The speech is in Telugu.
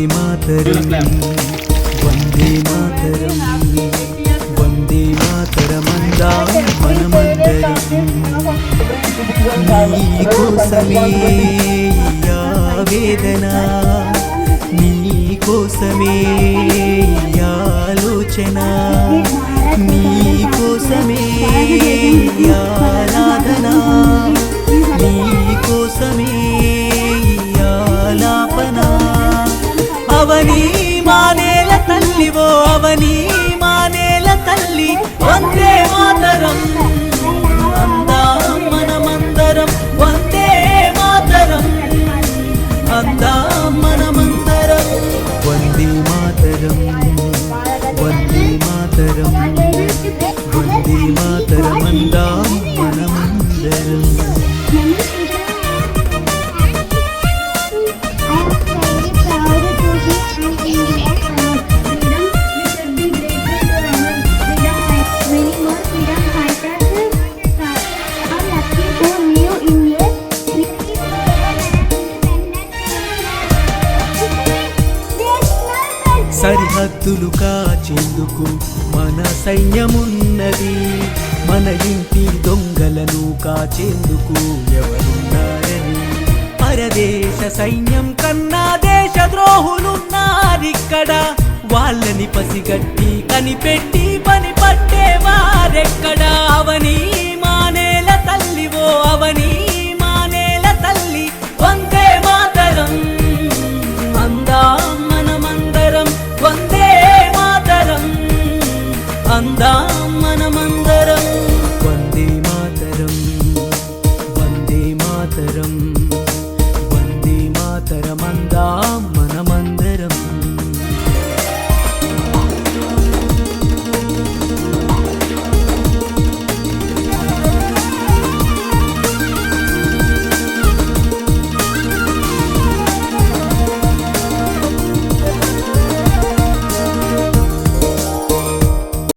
మాతరం వందే మాతరం వందే మాతరమందాం మనమందరం నీ కోసమే ఈ ఆవేదన నీ కోసమే ఈ ఆలోచన నీ కోసమే ఈ ఆరాధన నీ కోసమే ఈ ఆలాపన అవని మానేల తల్లివో అవని మానేల తల్లి వందే మాతరం అందాం మనమందరం వందే మాతరం అందాం మనమందరం వందే మాతరం వందే మాతరం వందే మాతరం అందాం మనమందరం సరిహద్దులు కాచేందుకు మన సైన్యమున్నది మన ఇంటి దొంగలను కాచేందుకు ఎవరున్నారని పరదేశ సైన్యం కన్నా దేశ ద్రోహులున్నారిక్కడ వాళ్ళని పసిగట్టి కనిపెట్టి పని పట్టేవారెక్కడ అవని మానేల తల్లివో అవని